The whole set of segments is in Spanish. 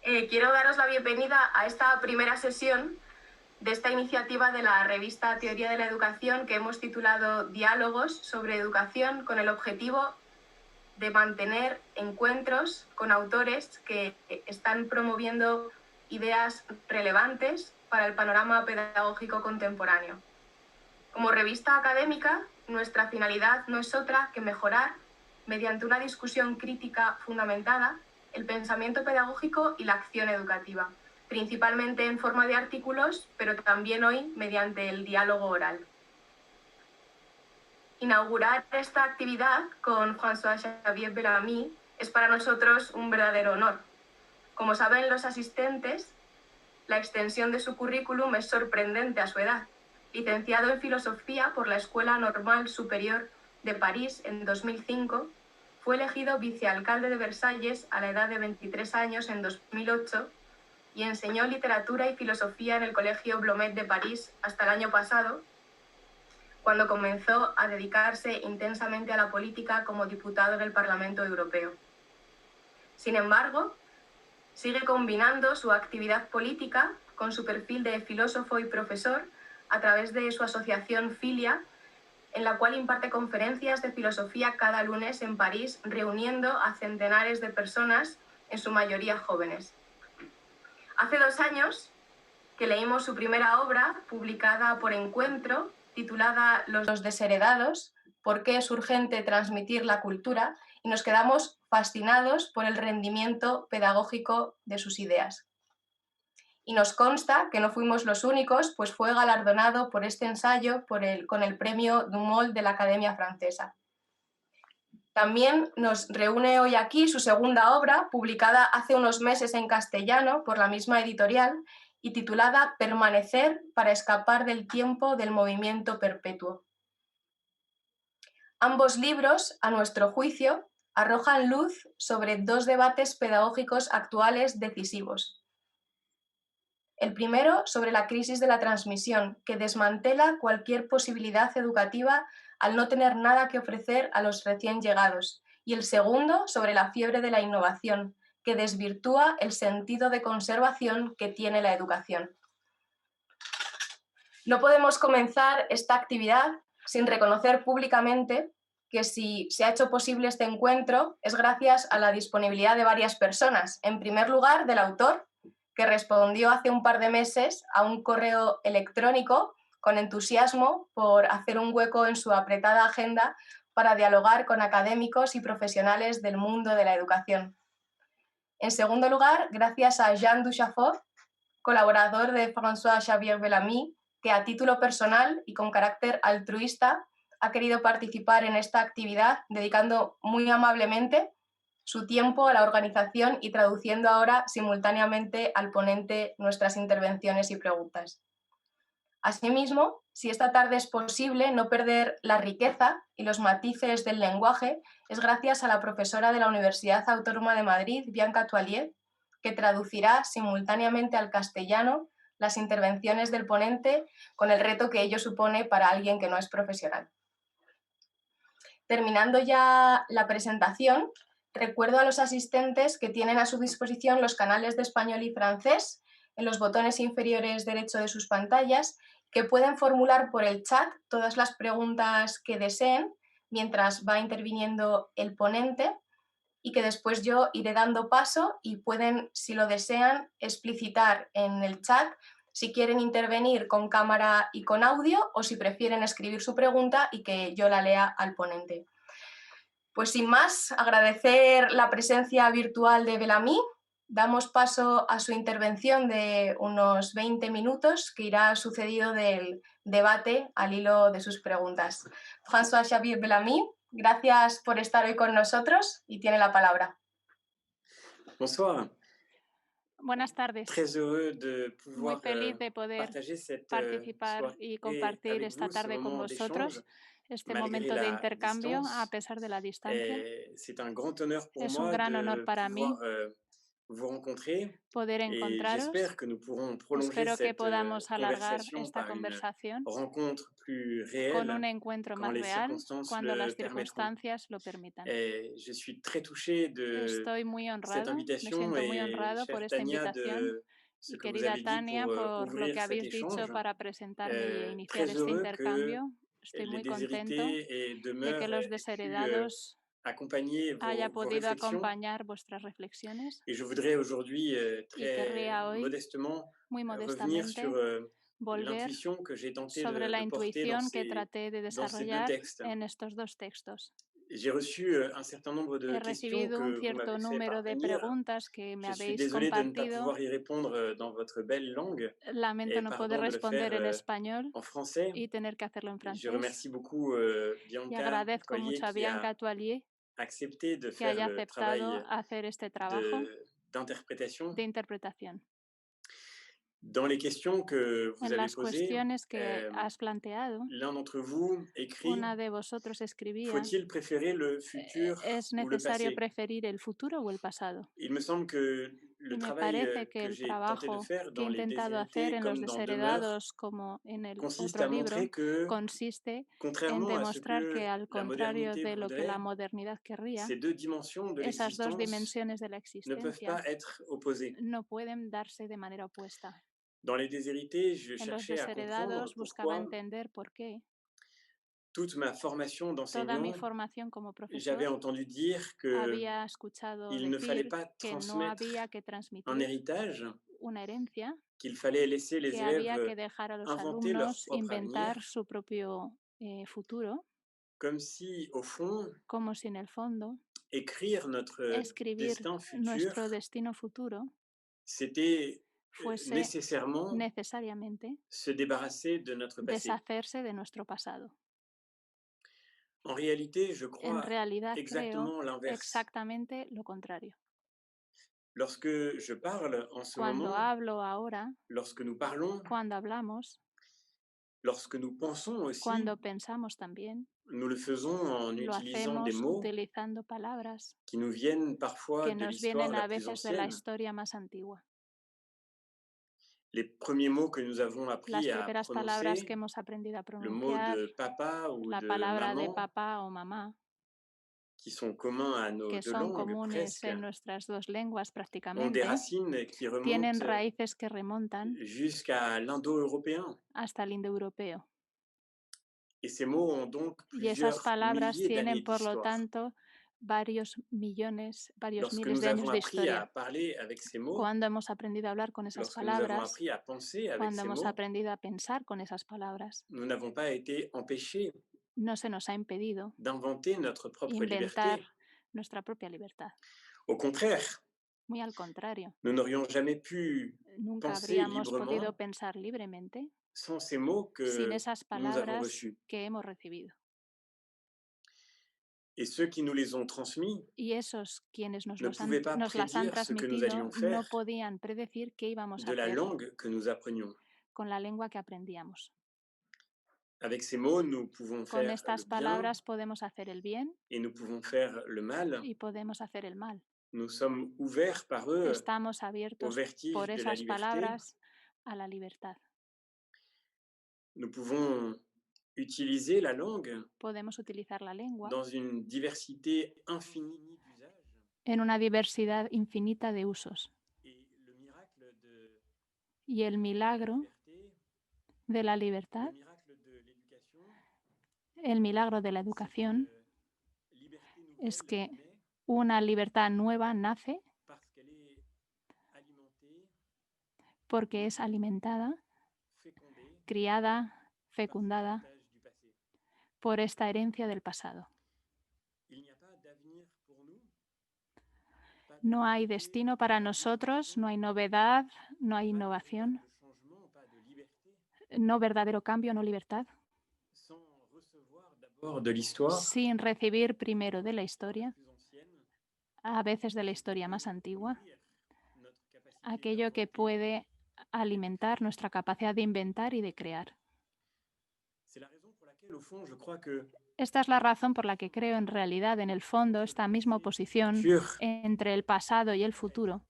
Quiero daros la bienvenida a esta primera sesión de esta iniciativa de la revista Teoría de la Educación que hemos titulado Diálogos sobre Educación, con el objetivo de mantener encuentros con autores que están promoviendo ideas relevantes para el panorama pedagógico contemporáneo. Como revista académica, nuestra finalidad no es otra que mejorar, mediante una discusión crítica fundamentada, el pensamiento pedagógico y la acción educativa, principalmente en forma de artículos, pero también hoy mediante el diálogo oral. Inaugurar esta actividad con François-Xavier Bellamy es para nosotros un verdadero honor. Como saben los asistentes, la extensión de su currículum es sorprendente a su edad. Licenciado en Filosofía por la Escuela Normal Superior de París en 2005, fue elegido vicealcalde de Versalles a la edad de 23 años en 2008 y enseñó Literatura y Filosofía en el Colegio Blomet de París hasta el año pasado, cuando comenzó a dedicarse intensamente a la política como diputado en el Parlamento Europeo. Sin embargo, sigue combinando su actividad política con su perfil de filósofo y profesor a través de su asociación Filia, en la cual imparte conferencias de filosofía cada lunes en París, reuniendo a centenares de personas, en su mayoría jóvenes. Hace 2 años que leímos su primera obra, publicada por Encuentro, titulada Los desheredados, ¿por qué es urgente transmitir la cultura? Y nos quedamos fascinados por el rendimiento pedagógico de sus ideas. Y nos consta que no fuimos los únicos, pues fue galardonado por este ensayo con el premio Dumont de la Academia Francesa. También nos reúne hoy aquí su segunda obra, publicada hace unos meses en castellano por la misma editorial y titulada Permanecer para escapar del tiempo del movimiento perpetuo. Ambos libros, a nuestro juicio, arrojan luz sobre 2 debates pedagógicos actuales decisivos. El primero, sobre la crisis de la transmisión, que desmantela cualquier posibilidad educativa al no tener nada que ofrecer a los recién llegados. Y el segundo, sobre la fiebre de la innovación, que desvirtúa el sentido de conservación que tiene la educación. No podemos comenzar esta actividad sin reconocer públicamente que si se ha hecho posible este encuentro es gracias a la disponibilidad de varias personas. En primer lugar, del autor, que respondió hace un par de meses a un correo electrónico con entusiasmo por hacer un hueco en su apretada agenda para dialogar con académicos y profesionales del mundo de la educación. En segundo lugar, gracias a Jean Duchafort, colaborador de François-Xavier Bellamy, que a título personal y con carácter altruista ha querido participar en esta actividad, dedicando muy amablemente su tiempo a la organización y traduciendo ahora simultáneamente al ponente nuestras intervenciones y preguntas. Asimismo, si esta tarde es posible no perder la riqueza y los matices del lenguaje, es gracias a la profesora de la Universidad Autónoma de Madrid, Bianca Toillier, que traducirá simultáneamente al castellano las intervenciones del ponente con el reto que ello supone para alguien que no es profesional. Terminando ya la presentación, recuerdo a los asistentes que tienen a su disposición los canales de español y francés en los botones inferiores derecho de sus pantallas, que pueden formular por el chat todas las preguntas que deseen mientras va interviniendo el ponente y que después yo iré dando paso y pueden, si lo desean, explicitar en el chat si quieren intervenir con cámara y con audio o si prefieren escribir su pregunta y que yo la lea al ponente. Pues sin más, agradecer la presencia virtual de Bellamy. Damos paso a su intervención de unos 20 minutos que irá sucedido del debate al hilo de sus preguntas. François-Xavier Bellamy, gracias por estar hoy con nosotros y tiene la palabra. Bonsoir. Buenas tardes. Très heureux de Muy pouvoir feliz de poder partager cette participar y compartir avec esta vous ce tarde con moment vosotros d'échange este malgré momento de la intercambio a distance. pesar de la distancia. C'est un grand honneur pour Es un moi gran honor de para mí pouvoir vous rencontrer poder et encontraros. j'espère que nous pourrons prolonger Espero que cette podamos alargar conversation esta par une conversación rencontre plus con un réelle encuentro quand más les real circonstances cuando le las permettront. circunstancias lo permitan. Et je suis très touché de Estoy muy cette honrado, me invitation siento muy et honrado por chère esta Tania invitación de ce y que vous querida avez dit Tania pour por lo ouvrir que cet habéis dicho échange. para presentarme e iniciar Très este heureux que intercambio. Estoy les muy contento déshérités et de que demeures los aient pu desheredados accompagner haya vos podido réflexions. acompañar vuestras reflexiones Et je voudrais aujourd'hui y très querría hoy, modestement muy revenir sur modestamente, volver l'intuition que j'ai tenté sobre la de porter dans intuición que traté de dans ces deux desarrollar textes. en estos dos textos. J'ai reçu un certain nombre de He questions recibido un que vous cierto m'avez fait número de parvenir. preguntas que me Je suis habéis désolé de ne pas compartido. pouvoir y répondre dans votre belle langue Lamento et no poder pardon de le faire responder en español en français. y tener que hacerlo en Je francés. remercie beaucoup Y Bianca agradezco Toyer mucho a qui a Bianca Toilier accepté de que faire haya le aceptado travail hacer este trabajo d'interprétation. de interpretación. Dans les questions que vous En avez las posées, cuestiones que has planteado, l'un d'entre vous écrit: una de vosotros escribía: faut-il préférer le futur ¿es ou le necesario passé? preferir el futuro o el pasado? Il me semble que Y le me travail parece que que el j'ai tenté de trabajo faire que he dans Les intentado hacer Déshérités en Los comme dans Demeure desheredados, como en el consiste otro à montrer libro, que, consiste en contrairement à ce demostrar que, que al la contrario modernité de lo que la voudrait, modernidad querría, ces deux dimensions de esas dos l'existence dimensiones de la ne peuvent existencia pas être opposées. no pueden darse de manera opuesta. Dans Les Déshérités, je En Los cherchais à comprendre desheredados buscaba pourquoi entender por qué toute ma formation toda mi d'enseignant, formación como j'avais profesor entendu dire qu'il había escuchado ne fallait decir pas que no había transmettre que un transmitir héritage, una herencia, qu'il fallait laisser que les había que élèves dejar a los inventer leur alumnos propre inventar avenir, su propio futuro, comme si, au fond, como si en el fondo écrire notre escribir destin futur, nuestro destino futuro c'était fuese nécessairement necesariamente se débarrasser de notre passé. deshacerse de nuestro pasado. En réalité, je En crois realidad creo exactement l'inverse. exactamente lo contrario. Lorsque je parle en ce Cuando moment, hablo ahora, lorsque nous parlons, cuando hablamos, lorsque nous pensons aussi, cuando pensamos también, nous le faisons en lo utilisant des hacemos mots utilizando palabras qui nous viennent parfois que de nos l'histoire vienen la a plus veces de la ancienne. historia más antigua. Les premiers mots que nous avons Las appris à primeras palabras que prononcer, hemos aprendido a le mot pronunciar, de papa ou la de palabra de maman, papá o mamá, qui sont communs à nos que deux son langues comunes presque, en nuestras dos lenguas ont des prácticamente, racines qui tienen remontent raíces que remontan jusqu'à l'indo-européen. hasta el indoeuropeo. Et ces mots ont donc Y esas plusieurs palabras milliers d'années tienen, por lo d'histoire. tanto, varios millones, varios Lorsque miles nous de años avons de appris à historia. parler avec ces mots, Cuando hemos aprendido a hablar con esas lorsque nous avons palabras, appris à penser avec cuando ces hemos mots, aprendido a pensar con esas palabras, nous n'avons pas été empêchés no se nos ha impedido d'inventer notre propre inventar liberté. nuestra propia libertad. Au contraire, Muy al contrario, nous n'aurions jamais pu nunca penser habríamos podido librement pensar libremente sans ces mots sin que esas nous avons palabras reçus. que hemos recibido. Et ceux qui nous les ont transmis Y esos quienes ne pouvaient pas nos las han prédire ce que nous transmitido allions no faire podían predecir qué íbamos a de la hacer langue que nous apprenions. con la lengua que aprendíamos. Avec ces mots, nous pouvons Con faire le estas bien palabras podemos hacer el bien et nous pouvons faire le mal. y podemos hacer el mal. Nous sommes ouverts par eux Estamos au abiertos por vertige de la esas liberté. palabras a la libertad. Nous pouvons utiliser la langue Podemos utilizar la lengua dans une diversité infinie d'usages. en una diversidad infinita de usos. Et le miracle de Y el la milagro liberté, de la le libertad, miracle de l'éducation, el milagro de la c'est educación, qu'une liberté es nouvelle que naît una libertad nueva nace parce qu'elle est alimentée, porque es alimentada, fécondée criada, par cet fecundada héritage du passé. por esta herencia del pasado. Il n'y a pas d'avenir pour nous. Pas de No hay nouveauté, destino para pas nosotros, no hay d'innovation, novedad, no hay pas de innovación, véritable changement, pas de liberté, no verdadero cambio, no libertad, sans recevoir d'abord de l'histoire, sin recibir primero de la historia, plus ancienne, a veces de la historia peut más antigua, nourrir notre capacité aquello que d'inventer. puede alimentar nuestra capacidad de inventar y de crear. C'est la raison pour laquelle, au fond, je crois que Esta es la razón por la que creo en realidad, en el fondo, esta misma oposición futur entre el pasado y el futuro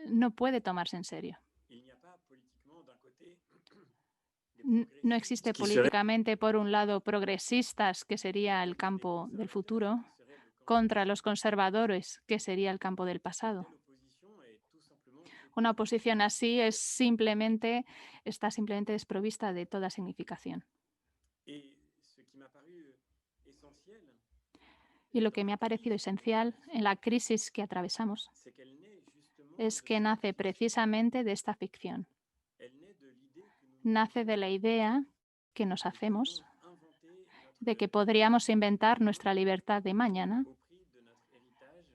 no puede tomarse en serio. Il n'y a pas politiquement d'un côté des No progressistes existe qui seraient políticamente, por un lado, progresistas, que sería el campo del futuro, qui serait le camp contra los conservadores, que sería el campo del Une pasado. telle opposition est tout simplement Una oposición así está simplemente desprovista de toda significación. Et ce qui m'a paru essentiel Y lo dans que me la ha parecido crise que nous esencial traversons, en la crisis que atravesamos c'est qu'elle naît justement es de que cette nace fiction. precisamente de esta ficción. Elle naît de l'idée que nous nous Nace de faisons la idea que nos que nous pourrions hacemos inventer de que notre podríamos inventar demain nuestra libertad de mañana au prix de notre héritage,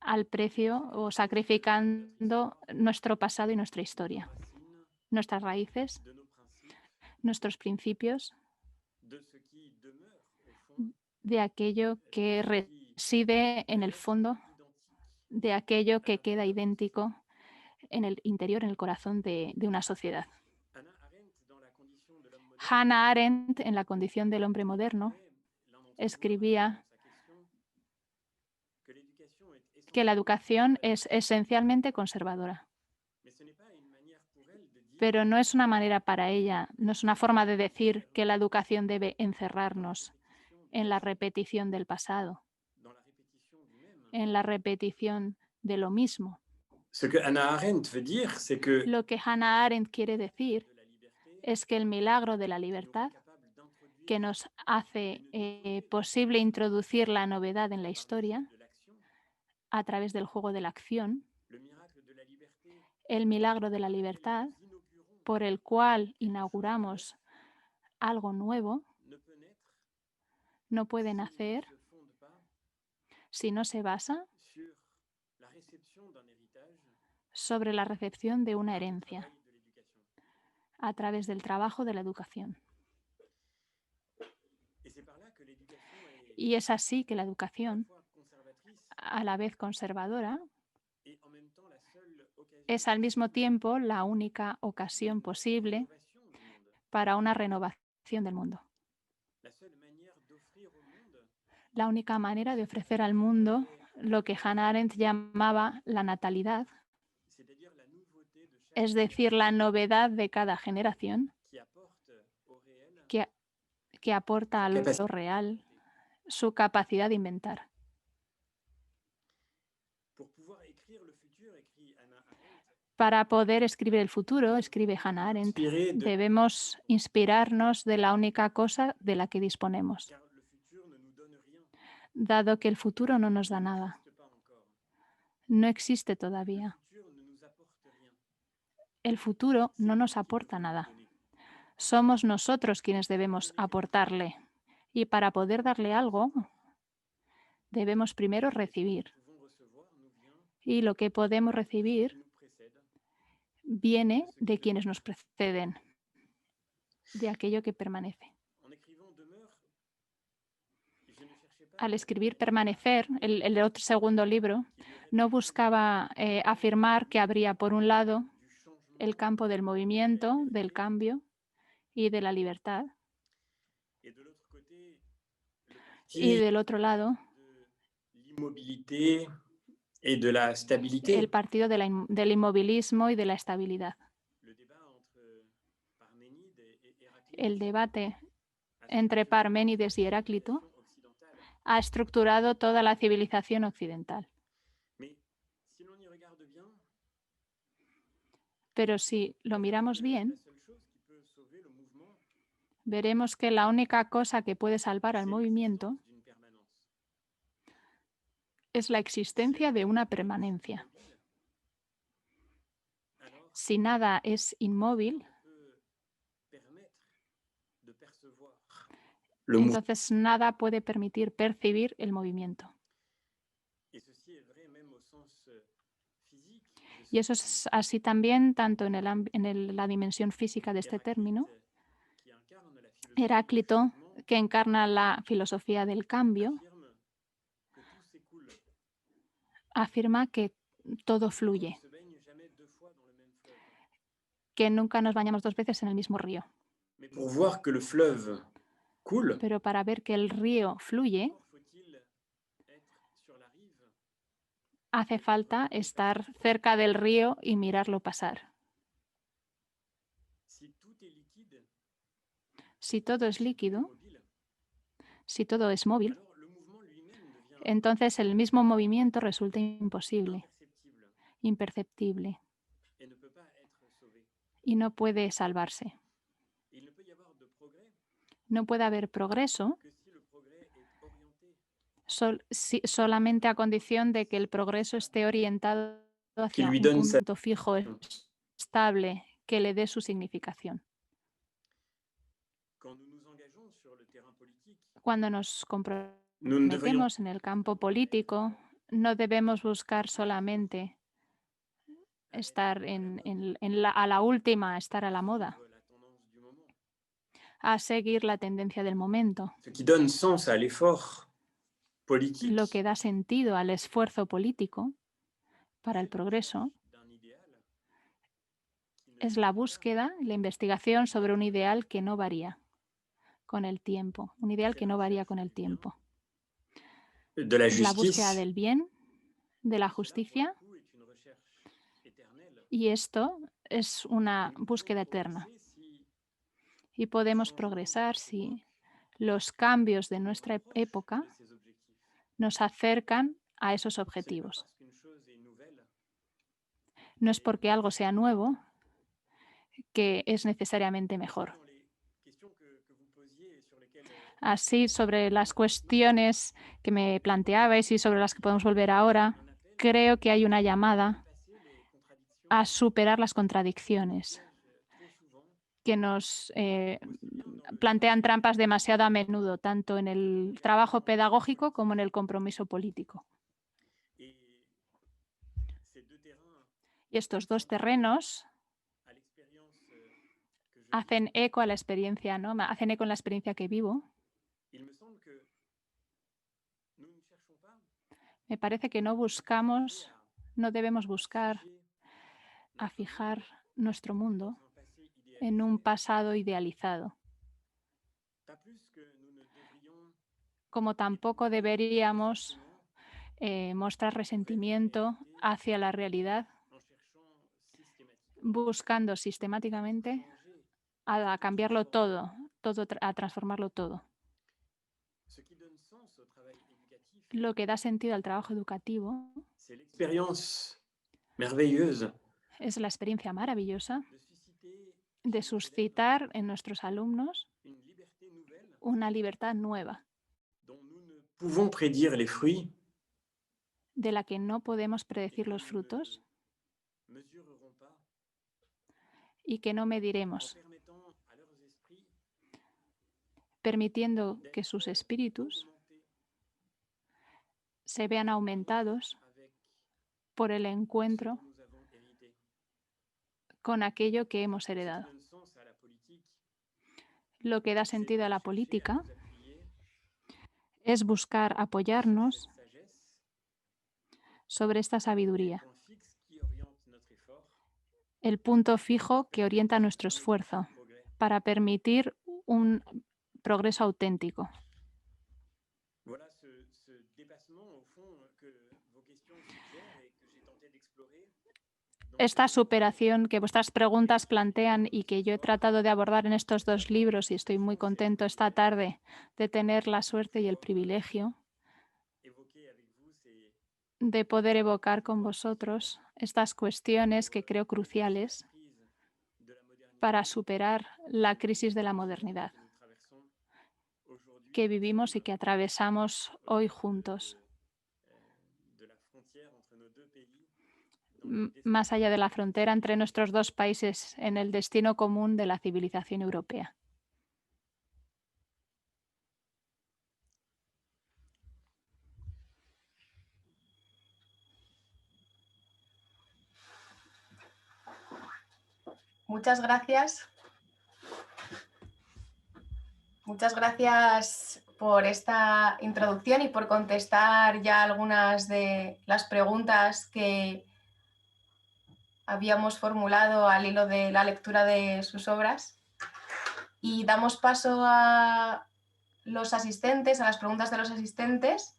al precio o sacrificando nuestro pasado y nuestra historia, nos racines, nuestras raíces, de nos principes, nuestros principios, de ce qui demeure au fond, de aquello de que ce qui reside en el reste fondo, identique de aquello à que l'intérieur queda d'une société. idéntico en el interior, en el corazón de una sociedad. Hannah Arendt, dans La condition de l'homme moderne, Hannah Arendt, en La condición del hombre moderno, écrivait, l'un d'entre nous a escribía répondu dans sa question, que l'éducation est que la essentiellement educación es conservatrice, esencialmente conservadora, mais ce n'est pas une manière pour elle de dire pero no es una manera para ella, no es una forma de decir que la enfermer educación debe dans la encerrarnos répétition du en la passé, repetición del pasado, dans la répétition du même. en la repetición de lo mismo. Ce que Hannah Arendt veut dire, c'est que Lo que Hannah Arendt quiere decir de la liberté es que el milagro de la qui nous libertad, rend capable d'introduire que nos hace une nouveauté dans posible introducir la novedad en la par le jeu historia de l'action, a través del juego de la acción, le miracle de la liberté el milagro de la par lequel libertad, nous inaugurons por el cual quelque chose de neuf, inauguramos algo nuevo, ne peut naître no puede s'il ne nacer se fonde pas si no se basa sur la réception d'un héritage sobre la recepción de una par le herencia travail de l'éducation. a través del trabajo de la educación. Et c'est par là que l'éducation est Y es así que la à la educación, fois conservatrice a la vez conservadora, et en même temps la seule occasion es al mismo possible tiempo la única ocasión d'une posible rénovation du monde. para una renovación del mundo. La seule manière d'offrir au monde La única manera de ofrecer al mundo lo que Hannah Arendt llamaba la natalidad, c'est-à-dire la nouveauté de chaque es decir, la novedad de cada generación qui apporte au réel que, que aporta sa a lo capacité real d'inventer. su capacidad de inventar. Pour pouvoir écrire le futur, écrit Hannah Arendt, Para poder escribir el futuro, escribe Hannah Arendt, inspiré de debemos inspirarnos de la única cosa de la que disponemos, car le futur ne nous donne rien, dado que el futuro no nos da il nada, n'existe pas encore. no existe Le todavía. futur ne nous apporte rien. El futuro C'est no nous nos qui aporta devons lui nada. donner. Somos nosotros quienes debemos aportarle. Y para poder darle algo, debemos primero Et ce que recibir. nous pouvons recevoir nous vient Y lo que podemos de ce qui recibir nous précède, viene de ce qui de quienes demeure. nos preceden, de aquello que permanece. En écrivant demeure, je ne cherchais pas Al escribir à permanecer, el otro segundo libro, qu'il y aurait no d'un buscaba afirmar que habría, por un lado, du changement el campo del de la movimiento, liberté, del cambio y de la libertad, et de l'autre côté, le y parti del otro lado, de l'immobilité et de la stabilité. el partido del inmovilismo y de la estabilidad. Le débat entre Parménide et Héraclite El debate a entre structuré Parménides y Heráclito la civilisation occidentale. ha estructurado toda la civilización occidental. Mais si l'on y regarde bien, Pero si lo on verra miramos que bien, la seule chose qui peut sauver le mouvement, veremos que la única cosa que puede salvar al c'est movimiento l'existence d'une permanence. es la Si existencia de rien una n'est permanencia. immobile, alors Si nada es inmóvil, on peut permettre de percevoir le mouvement. entonces nada puede permitir percibir el movimiento. Et ceci est vrai même au sens physique de ce Y eso terme. es así también tanto en la dimensión física de este Héraclite, término. qui incarne la philosophie du Heráclito, changement, que encarna la filosofía del cambio, affirme que tout s'écoule, afirma que todo qu'on ne fluye, se baigne jamais deux fois dans le même fleuve. que nunca nos bañamos dos veces en el mismo río. Mais pour voir que le fleuve coule, Pero para ver que el río fluye, encore faut-il être sur la rive hace falta estar cerca del río y mirarlo pasar. Si tout est liquide, Si todo es líquido, mobile, si todo es móvil, alors le mouvement lui-même devient entonces el mismo movimiento resulta imposible, imperceptible imperceptible et ne peut pas être sauvé. y no puede salvarse. Il ne peut y avoir de progrès No puede haber progreso que si le progrès est orienté. solamente a condición de que el progreso esté orientado hacia lui un donne sa- punto fijo, estable, que le dé su significación. Quand nous nous engageons sur le terrain politique, Cuando nos nous ne devrions comprometemos en el campo político, no debemos buscar solamente estar a la última, estar a la moda, suivre la tendance du moment. a seguir la tendencia del momento. Ce qui donne sens à l'effort politique, Lo que da sentido al esfuerzo político para el progreso d'un idéal qui ne es la búsqueda, la investigación sobre un ideal que no varía con el tiempo, un ideal que no varía con el tiempo. de la Es la búsqueda justice. del bien, de la justicia, Pour le coup, est une recherche éternelle. y esto es una Et nous búsqueda pouvons eterna. progresser si Y podemos progresar si los cambios de nuestra época de ces objectifs. nos acercan a esos Ce n'est pas objetivos. parce qu'une chose est nouvelle No es porque algo sea nuevo que es necesariamente mejor. dans les questions que vous posiez et sur lesquelles Así, sobre las cuestiones que me planteabais y sobre las que podemos volver ahora, un appel creo que hay una llamada passer les contradictions a superar las contradicciones trop souvent que nos aussi bien dans le plantean trampas demasiado a menudo, tanto en el trabajo pedagógico como en el compromiso político. et ces deux terrains Y estos dos terrenos à l'expérience que je hacen eco a la experiencia, ¿no? Hacen eco en la experiencia que vivo. il me semble que nous ne cherchons pas Me parece que no buscamos, no debemos buscar figer a fijar nuestro mundo dans un passé idéal, en un pasado idealizado, pas plus que nous ne devrions como tampoco deberíamos mostrar resentimiento hacia la realidad, en cherchant systématiquement buscando sistemáticamente changer a cambiarlo todo, a transformarlo todo. ce qui donne sens au travail éducatif. Lo que da sentido al trabajo educativo C'est l'expérience merveilleuse es la experiencia maravillosa de susciter de suscitar en nuestros alumnos une liberté nouvelle una libertad nueva, dont nous ne pouvons prédire les fruits de la que no podemos predecir los frutos ne mesurerons pas y que no en mediremos, permettant à leurs esprits permitiendo que sus espíritus d'augmenter se vean aumentados avec por el ce encuentro dont nous avons hérité. con aquello que hemos Ce qui heredado. donne sens à la politique, Lo que da c'est sentido a la chercher à política nous appuyer es buscar sur apoyarnos cette sagesse, sobre esta le sabiduría, point fixe qui oriente notre effort, el punto fijo que orienta nuestro esfuerzo progrès. para permitir un progreso auténtico. Voilà ce dépassement au fond que vos questions suggèrent et que j'ai tenté d'explorer. Esta superación que vuestras preguntas plantean y que yo he tratado de abordar en estos dos libros, y estoy muy contento esta tarde de tener la suerte y el privilegio Évoquer avec vous ces de poder evocar con vosotros estas cuestiones que creo cruciales crises de la modernité para superar la crisis de la modernidad que nous traversons aujourd'hui que vivimos y que atravesamos hoy juntos, de la frontière entre nos deux pays dans le destin más allá de la frontera entre nuestros dos países, en el destino común de la civilización europea. Muchas gracias. Muchas gracias por esta introducción y por contestar ya algunas de las preguntas que habíamos formulado al hilo de la lectura de sus obras. Y damos paso a los asistentes, a las preguntas de los asistentes,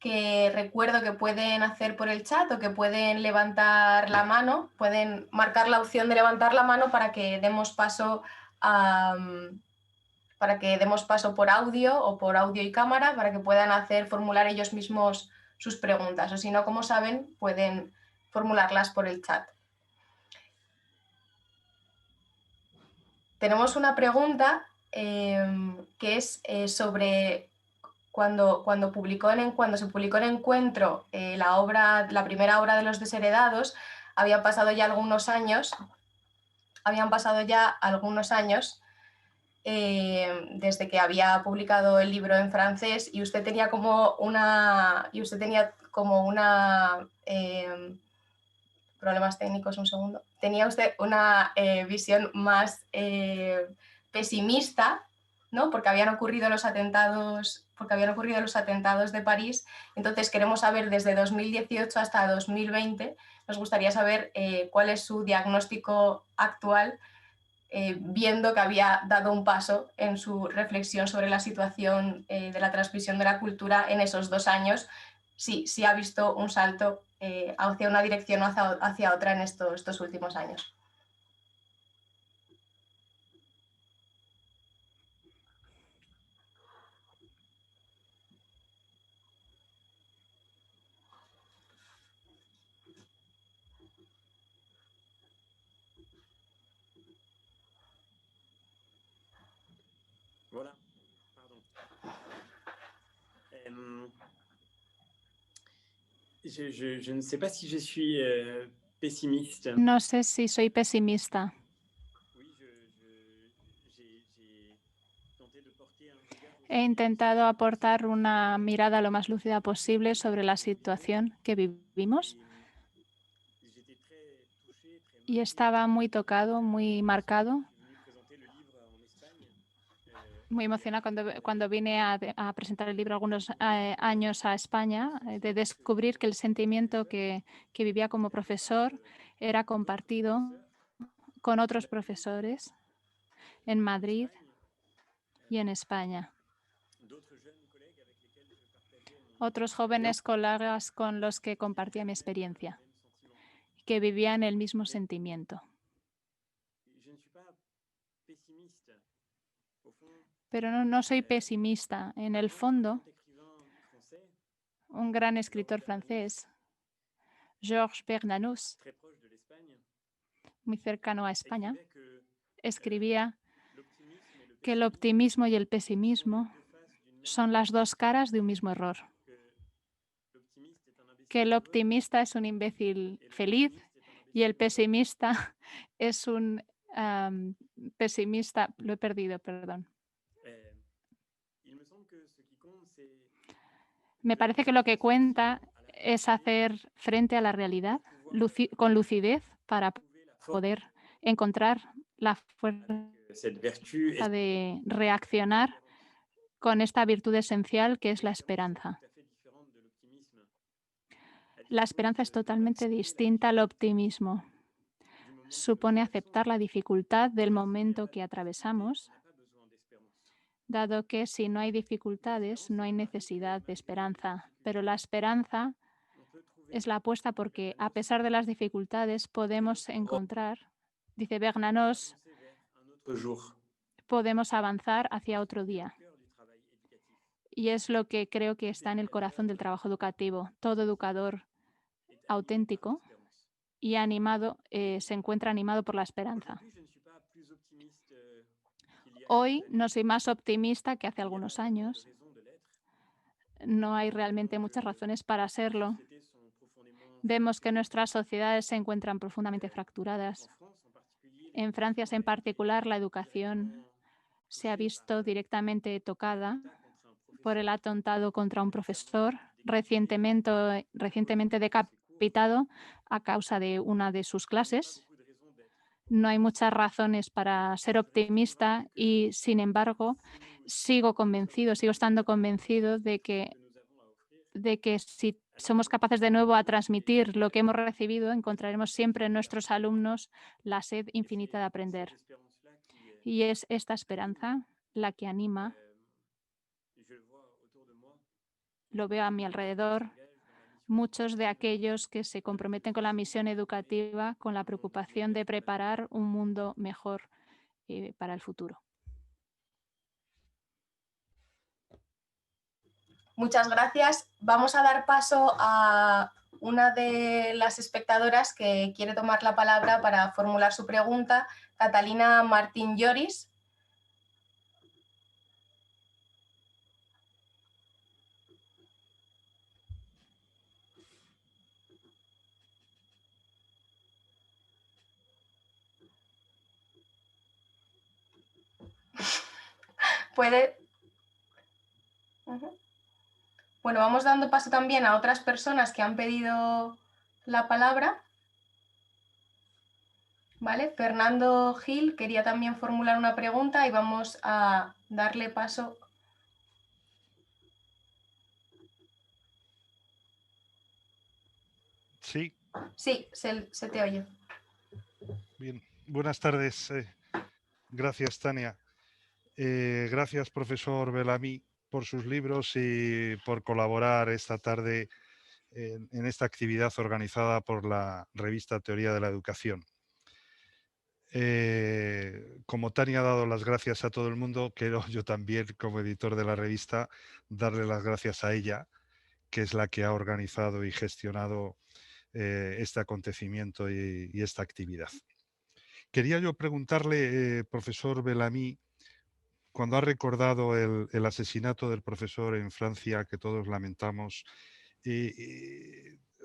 que recuerdo que pueden hacer por el chat o que pueden levantar la mano, pueden marcar la opción de levantar la mano para que demos paso por audio o por audio y cámara para que puedan formular ellos mismos sus preguntas, o si no, como saben, pueden formularlas por el chat. Tenemos una pregunta que es sobre cuando se publicó en Encuentro la primera obra de Los Desheredados. Habían pasado ya algunos años desde que había publicado el libro en francés, y usted tenía como una problemas técnicos, un segundo. Tenía usted una visión más pesimista, ¿no? Porque habían ocurrido los atentados de París. Entonces queremos saber, desde 2018 hasta 2020, nos gustaría saber cuál es su diagnóstico actual, viendo que había dado un paso en su reflexión sobre la situación de la transmisión de la cultura en esos 2 años, si ha visto un salto hacia una dirección o hacia otra en estos últimos años. Voilà, pardon. Je ne sais pas si je suis pessimiste. No sé si soy pesimista. Oui, j'ai tenté de porter un regard He intentado aportar una mirada lo más lúcida posible sobre la situación que vivimos et j'étais très touché, très y marqué estaba muy tocado, muy marcado, je suis venu présenter le livre en Espagne. muy emocionada cuando vine a presentar el libro algunos años a España, de descubrir que el sentimiento que vivía como profesor era compartido con otros profesores en Madrid y en España. D'autres jeunes collègues avec lesquels je partageais Otros jóvenes colegas con los que compartía mi experiencia, même sentiment. que vivían el mismo sentimiento. Je ne suis pas pessimiste. Au fond, Pero no soy pesimista. En el fondo, un écrivain français un gran escritor francés, Georges Bernanos, très proche de l'Espagne muy cercano a España, écrivait que escribía l'optimisme et le que el pessimisme optimismo y el sont pesimismo les deux faces d'une même son las dos caras de un mismo error. que l'optimiste est un imbécile Que el heureux optimista es un imbécil et le feliz pessimiste est un imbécile y el malheureux. pesimista es un pesimista. Lo he perdido, perdón. Il me semble que ce qui compte, c'est Me parece que lo que cuenta es hacer frente a la realidad con lucidez para poder encontrar la fuerza cette vertu de reaccionar con esta virtud esencial que es la esperanza. tout à fait différente de l'optimisme. La esperanza es totalmente distinta al optimismo. Du moment Supone aceptar la dificultad del momento que atravesamos, n'a pas besoin d'espérance. dado que si no hay dificultades no hay necesidad de esperanza. Pero la esperanza On peut trouver es la apuesta porque, a pesar de las dificultades, podemos encontrar, dice Bernanos, avancer vers un autre jour. podemos avanzar hacia otro día. Cœur du travail éducatif. Y es lo que creo que está en el corazón del trabajo educativo. Todo educador Est animé par auténtico l'espérance. y animado se encuentra animado por la esperanza. Aujourd'hui, je ne suis pas plus optimiste qu'il y a Hoy quelques no années. soy más optimista que hace Il y a algunos pas vraiment de años. raison de l'être. No hay realmente muchas razones para serlo. Les sociétés sont profondément Vemos que nuestras sociedades se encuentran profundamente fracturadas. en France en particulier. En Francia, en particular, la educación directement se ha touchée visto par directamente tocada l'attentat contre un por professeur el atentado contra un profesor décapité recientemente decapitado a causa de una de sus clases. beaucoup de raisons d'être. No hay muchas razones para ser optimista y, sin embargo, sigo estando convencido de que Que nous avons à offrir si somos capaces de nuevo a transmitir lo que hemos recibido, encontraremos siempre en nuestros alumnos la sed infinita de aprender. cette espérance-là qui Y es esta esperanza la que anima je le vois autour de moi lo veo a mi alrededor, muchos de aquellos que se comprometen con la misión educativa con la preocupación de preparar un mundo mejor para el futuro. Muchas gracias. Vamos a dar paso a una de las espectadoras que quiere tomar la palabra para formular su pregunta, Catalina Martín Lloris. Puede. Bueno, vamos dando paso también a otras personas que han pedido la palabra. ¿Vale? Fernando Gil quería también formular una pregunta y vamos a darle paso. Sí. Sí, se te oye. Bien, buenas tardes. Gracias, Tania. Gracias, profesor Bellamy, por sus libros y por colaborar esta tarde en esta actividad organizada por la revista Teoría de la Educación. Como Tania ha dado las gracias a todo el mundo, quiero yo también, como editor de la revista, darle las gracias a ella, que es la que ha organizado y gestionado este acontecimiento y esta actividad. Quería yo preguntarle, profesor Bellamy, cuando ha recordado el asesinato del profesor en Francia, que todos lamentamos,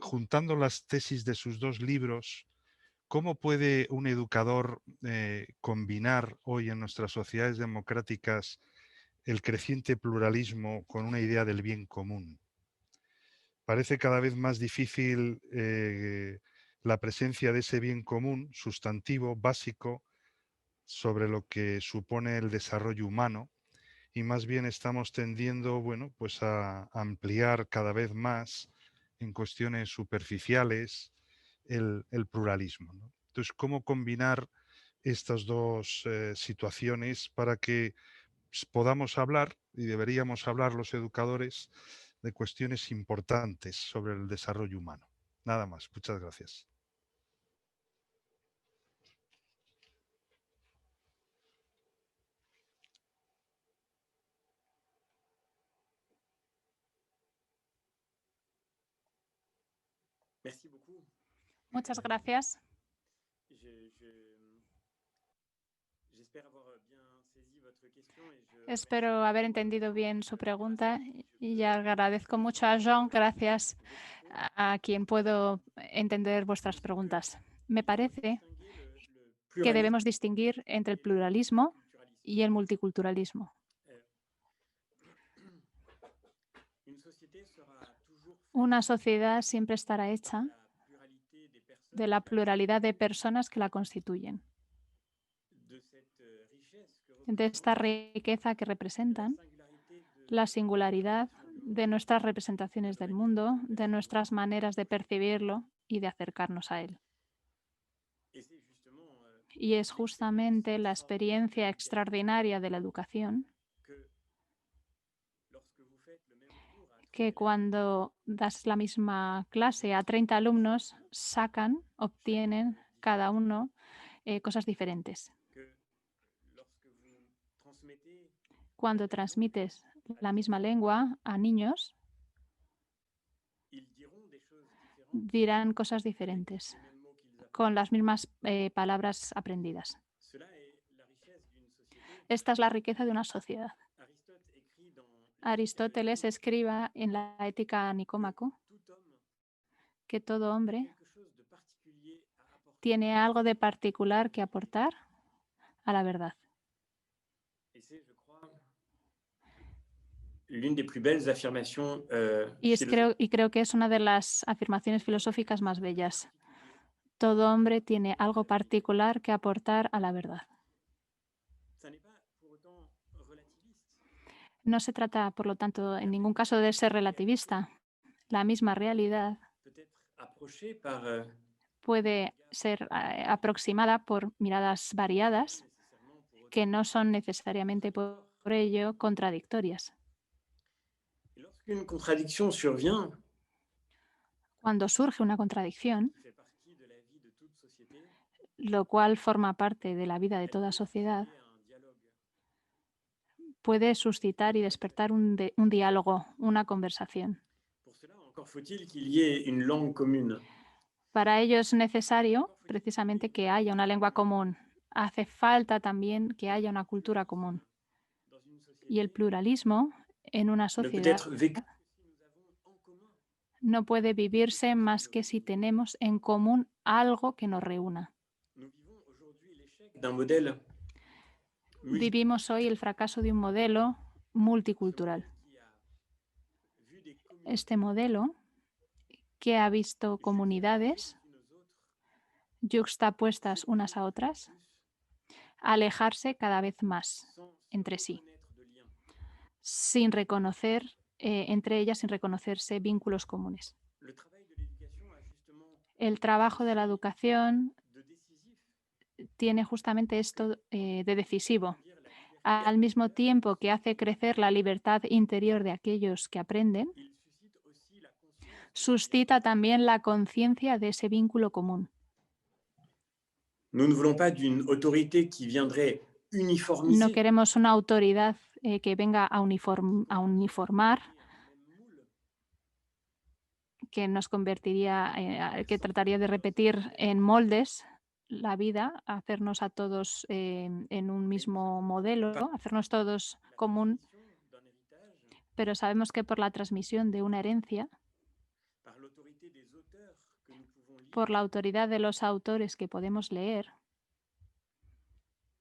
juntando las tesis de sus dos libros, ¿cómo puede un educador combinar hoy en nuestras sociedades democráticas el creciente pluralismo con una idea del bien común? Parece cada vez más difícil la presencia de ese bien común, sustantivo, básico, sobre lo que supone el desarrollo humano, y más bien estamos tendiendo, bueno, pues a ampliar cada vez más en cuestiones superficiales el pluralismo, ¿no? Entonces, ¿cómo combinar estas dos situaciones para que podamos hablar, y deberíamos hablar los educadores, de cuestiones importantes sobre el desarrollo humano? Nada más. Muchas gracias. Muchas gracias. Espero haber entendido bien su pregunta y agradezco mucho a Jean, gracias a quien puedo entender vuestras preguntas. Me parece que debemos distinguir entre el pluralismo y el multiculturalismo. Una sociedad siempre estará hecha de la pluralidad de personas que la constituyen, de esta riqueza que representan la singularidad de nuestras representaciones del mundo, de nuestras maneras de percibirlo y de acercarnos a él. Y es justamente la experiencia extraordinaria de la educación que cuando das la misma clase a 30 alumnos, obtienen cada uno cosas diferentes. Cuando transmites la misma lengua a niños, dirán cosas diferentes con las mismas palabras aprendidas. Esta es la riqueza de una sociedad. Aristóteles escribe en la Ética a Nicómaco que todo hombre tiene algo de particular que aportar a la verdad. Y creo que es una de las afirmaciones filosóficas más bellas. Todo hombre tiene algo particular que aportar a la verdad. No se trata, por lo tanto, en ningún caso de ser relativista. La misma realidad puede ser aproximada por miradas variadas que no son necesariamente por ello contradictorias. Une contradiction survient, Cuando surge una contradicción, qui fait partie de la vie de toute société, lo cual forma parte de la vida de elle toda peut sociedad, susciter un dialogue. puede suscitar y despertar un diálogo, una conversación. Pour cela, encore faut-il qu'il y ait une langue commune. Para ello es necesario precisamente que haya una lengua común. Hace falta también que haya una cultura común. Dans une Y el société pluralismo en una ne peut sociedad être vécu que si nous avons en commun no puede vivirse más que si tenemos en común algo que nos reúna. Nous vivons aujourd'hui l'échec d'un modèle Vivimos hoy el fracaso de un modelo multicultural. qui a vu des Este modelo que ha visto comunidades yuxtapuestas unas a otras alejarse cada vez más entre sí, sin reconocer, entre ellas, sin reconocerse vínculos comunes. Le travail de l'éducation a justement El trabajo de la educación de décisif, tiene justamente esto de decisivo. dire la liberté, Al mismo tiempo que hace crecer la libertad interior de aquellos que aprenden, il suscite aussi la conscience. suscita también la conciencia de ese vínculo común. Nous ne voulons pas d'une autorité qui viendrait No uniformiser queremos una autoridad que venga a uniformar, que nos convertiría, que trataría de repetir en moldes la vida, hacernos a todos en un mismo modelo, hacernos todos la común, transmission d'un héritage pero sabemos que por la transmisión de una herencia, par l'autorité des auteurs que nous pouvons lire, por la autoridad de los autores que podemos leer,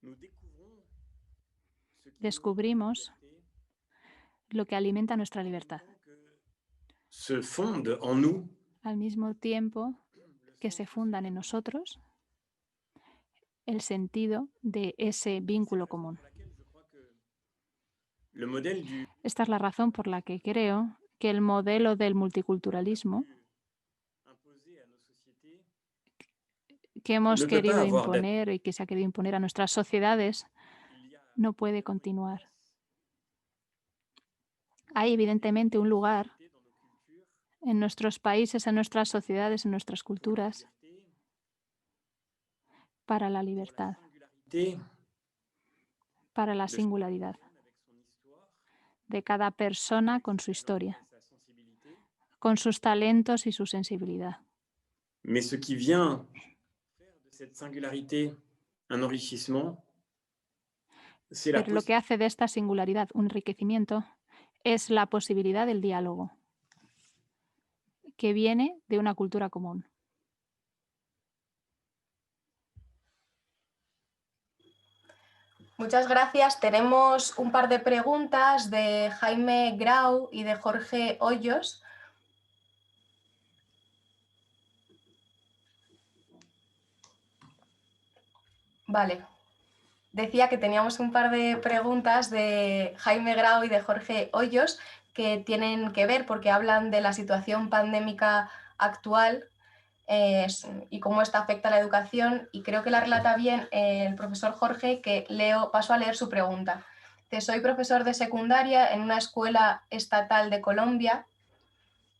nous découvrons ce qui descubrimos nourrit notre liberté, lo que alimenta nuestra libertad. que se fonde en nous Al mismo tiempo que se fundan en nosotros el sentido de ese vínculo común. pour laquelle je crois que le modèle du Esta es la razón por la que creo que el modelo del multiculturalismo imposé à nos sociétés que hemos ne peut pas querido avoir imponer y que se ha querido imponer a nuestras sociedades il y a no puede continuar. Hay evidentemente un lugar dans nos cultures en nuestros países, en nuestras sociedades, en nuestras culturas liberté, para la libertad, singularité para la de chaque singularidad personne avec son histoire, de cada persona con su historia, sa sensibilité. con sus talentos y su sensibilidad. Mais ce qui vient faire de cette singularité un enrichissement, c'est la Pero lo que hace de esta singularidad un enriquecimiento es la posibilidad del diálogo, que viene de una cultura común. Muchas gracias. Tenemos un par de preguntas de Jaime Grau y de Jorge Hoyos. Vale. Decía que teníamos un par de preguntas de Jaime Grau y de Jorge Hoyos que tienen que ver porque hablan de la situación pandémica actual y cómo esta afecta a la educación, y creo que la relata bien el profesor Jorge, que paso a leer su pregunta. Soy profesor de secundaria en una escuela estatal de Colombia.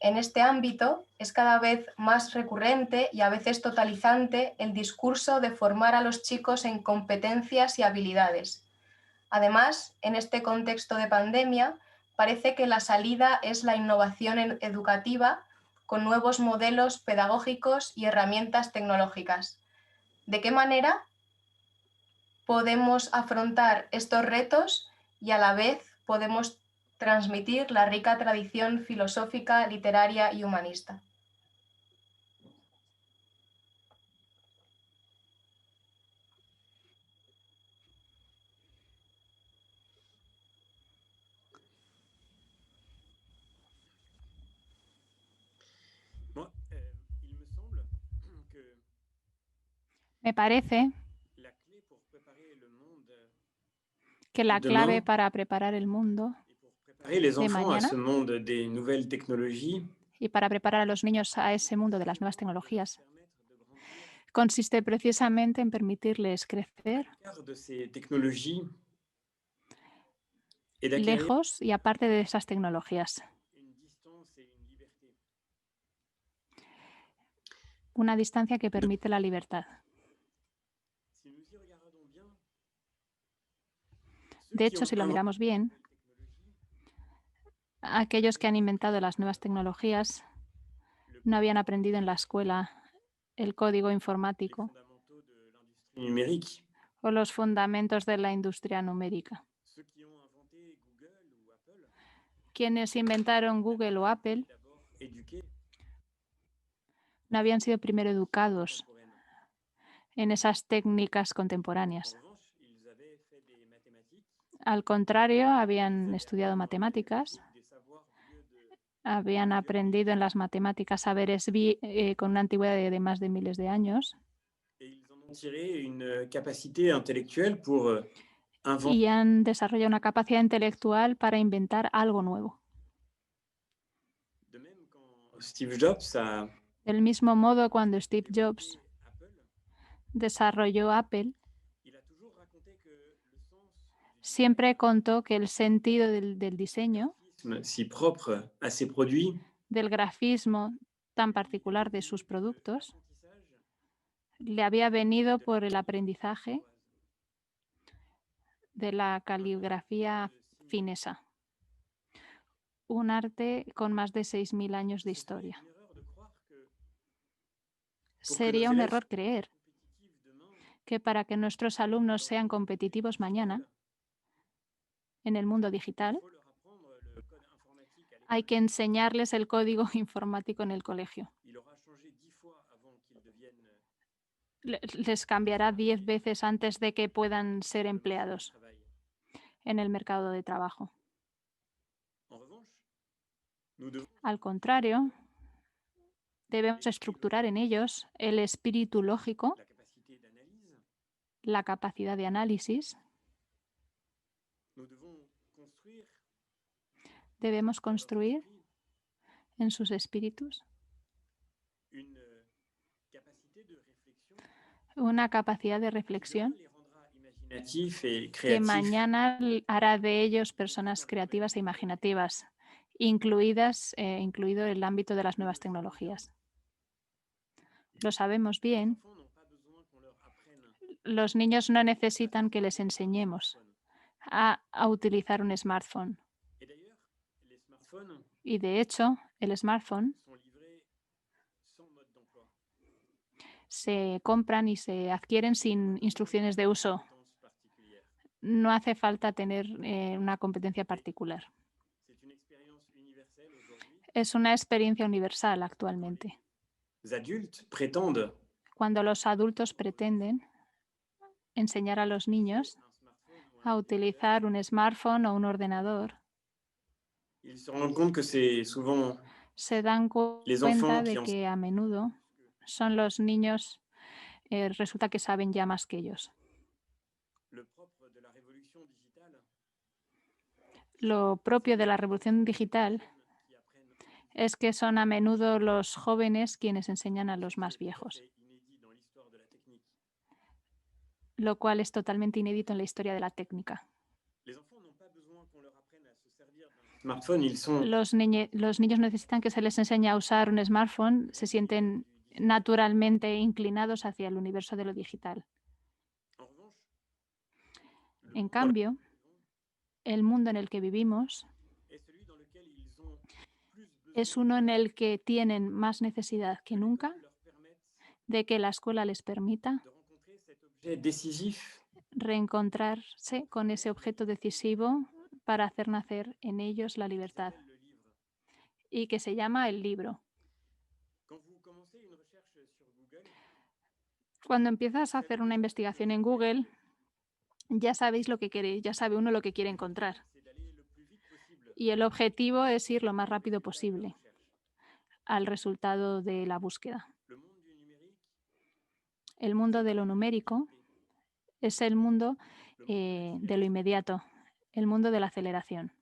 En este ámbito es cada vez más recurrente y a veces totalizante el discurso de formar a los chicos en competencias y habilidades. Además, en este contexto de pandemia, parece que la salida es la innovación educativa con nuevos modelos pedagógicos y herramientas tecnológicas. ¿De qué manera podemos afrontar estos retos y a la vez podemos transmitir la rica tradición filosófica, literaria y humanista? Moi, il me semble que Me parece la clé pour préparer le monde que la de clave demain para preparar el mundo et pour préparer les de enfants à mañana ce monde des nouvelles technologies y para preparar a los niños a ese mundo de las nuevas tecnologías permettre de grandir consiste precisamente en permitirles crecer l'écart de ces technologies et d'acquérir lejos y aparte de esas tecnologías, une una distancia que permite la libertad. De hecho, si lo miramos bien, aquellos que han inventado las nuevas tecnologías no habían aprendido en la escuela el código informático numérique. o los fundamentos de la industria numérica. Ceux qui ont inventé Google ou Apple Quienes inventaron Google o Apple d'abord éduqués no habían sido primero educados contemporaines. en esas técnicas En contemporáneas. revanche, ils avaient fait des mathématiques, Al contrario, habían estudiado matemáticas, des savoirs vieux de habían aprendido en las matemáticas saberes con una antigüedad de más de miles de años et ils en ont tiré une capacité intellectuelle pour inventer. y han desarrollado una capacidad intelectual para inventar algo nuevo. De même, quand Steve Jobs a Del mismo modo, cuando Steve Jobs Apple, desarrolló Apple, il a toujours raconté que le sens siempre contó que el sentido del diseño, si propre à ses produits del grafismo tan particular de sus productos, le había venido por el aprendizaje de la caligrafía finesa, un arte con más de 6.000 años de historia. Sería un error creer que para que nuestros alumnos sean competitivos mañana en el mundo digital, hay que enseñarles el código informático en el colegio. Les cambiará 10 veces antes de que puedan ser empleados en el mercado de trabajo. Al contrario, debemos estructurar en ellos el espíritu lógico, la capacidad de análisis. Debemos construir en sus espíritus una capacidad de reflexión que mañana hará de ellos personas creativas e imaginativas, incluido el ámbito de las nuevas tecnologías. Lo sabemos bien. Los niños no necesitan que les enseñemos a utilizar un smartphone. Y de hecho, el smartphone se compran y se adquieren sin instrucciones de uso. No hace falta tener una competencia particular. Es una experiencia universal actualmente. Cuando los adultos pretenden enseñar a los niños a utilizar un smartphone o un ordenador, se dan cuenta de que a menudo son los niños, resulta que saben ya más que ellos. Lo propio de la revolución digital es que son a menudo los jóvenes quienes enseñan a los más viejos, lo cual es totalmente inédito en la historia de la técnica. Los niños necesitan que se les enseñe a usar un smartphone, se sienten naturalmente inclinados hacia el universo de lo digital. En cambio, el mundo en el que vivimos es uno en el que tienen más necesidad que nunca de que la escuela les permita reencontrarse con ese objeto decisivo para hacer nacer en ellos la libertad, y que se llama el libro. Cuando empiezas a hacer una investigación en Google, ya sabéis lo que queréis, ya sabe uno lo que quiere encontrar. Y el objetivo es ir lo más rápido posible al resultado de la búsqueda. El mundo de lo numérico es el mundo de lo inmediato, el mundo de la aceleración.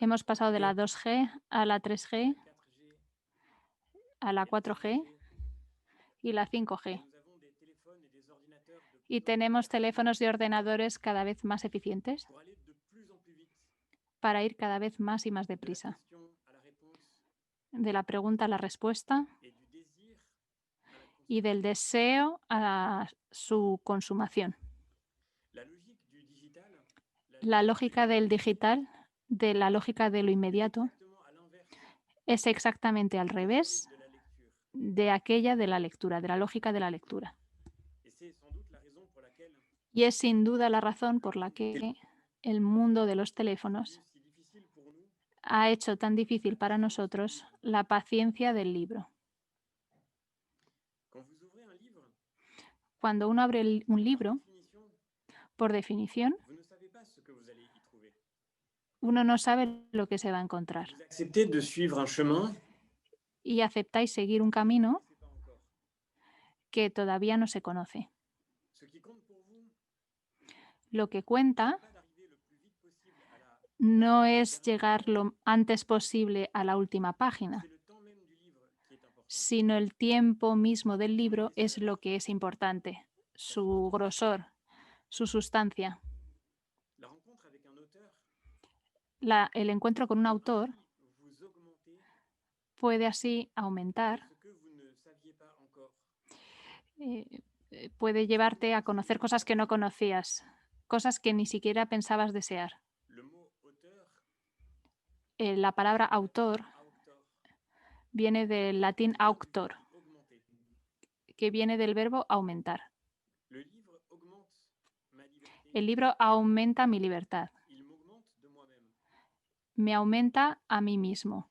Hemos pasado de la 2G a la 3G, a la 4G y la 5G. Y tenemos teléfonos y ordenadores cada vez más eficientes para ir cada vez más y más deprisa. de la pregunta a la respuesta y del deseo a su consumación. La lógica del digital, de la lógica de lo inmediato, es exactamente al revés de aquella de la lectura, de la lógica de la lectura. Y es sin duda la razón por la que el mundo de los teléfonos ha hecho tan difícil para nosotros la paciencia del libro. Cuando uno abre un libro, por definición, uno no sabe lo que se va a encontrar. Y aceptáis seguir un camino que todavía no se conoce. Lo que cuenta no es llegar lo antes posible a la última página, sino el tiempo mismo del libro es lo que es importante, su grosor, su sustancia. El encuentro con un autor puede así aumentar, puede llevarte a conocer cosas que no conocías, cosas que ni siquiera pensabas desear. La palabra autor viene del latín auctor, que viene del verbo aumentar. El libro aumenta mi libertad. Me aumenta a mí mismo.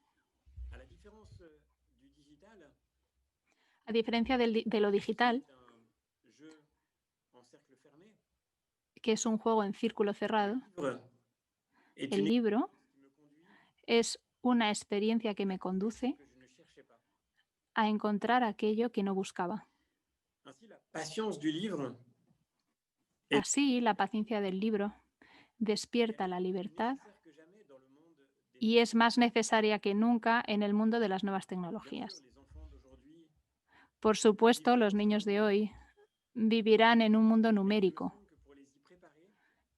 A diferencia de lo digital, que es un juego en círculo cerrado, el libro es una experiencia que me conduce a encontrar aquello que no buscaba. Así, la paciencia del libro despierta la libertad y es más necesaria que nunca en el mundo de las nuevas tecnologías. Por supuesto, los niños de hoy vivirán en un mundo numérico,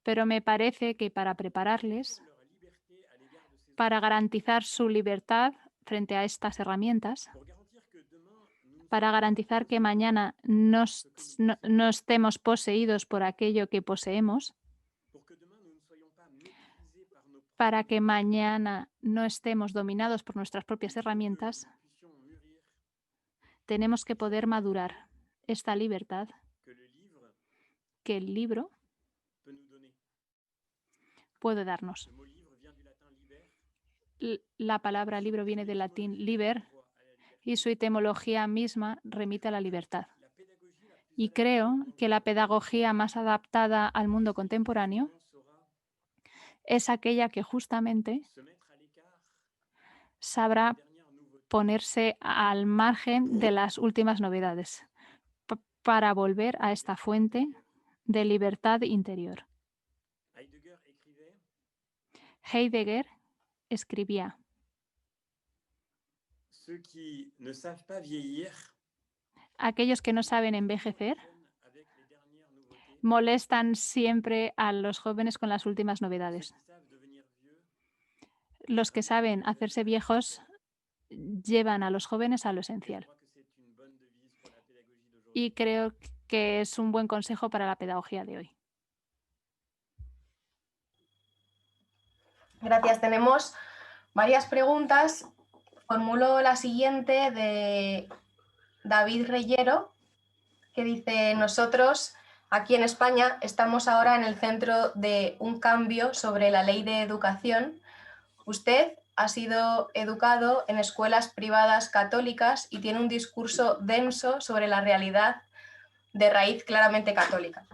pero me parece que para prepararles, para garantizar su libertad frente a estas herramientas, para garantizar que mañana no estemos poseídos por aquello que poseemos, para que mañana no estemos dominados por nuestras propias herramientas, tenemos que poder madurar esta libertad que el libro puede darnos. La palabra libro viene del latín liber y su etimología misma remite a la libertad. Y creo que la pedagogía más adaptada al mundo contemporáneo es aquella que justamente sabrá ponerse al margen de las últimas novedades para volver a esta fuente de libertad interior. Heidegger escribía: aquellos que no saben envejecer molestan siempre a los jóvenes con las últimas novedades. Los que saben hacerse viejos llevan a los jóvenes a lo esencial. Y creo que es un buen consejo para la pedagogía de hoy. Gracias. Tenemos varias preguntas. Formulo la siguiente de David Reyero, que dice: nosotros aquí en España estamos ahora en el centro de un cambio sobre la ley de educación. Usted ha sido educado en escuelas privadas católicas y tiene un discurso denso sobre la realidad de raíz claramente católica.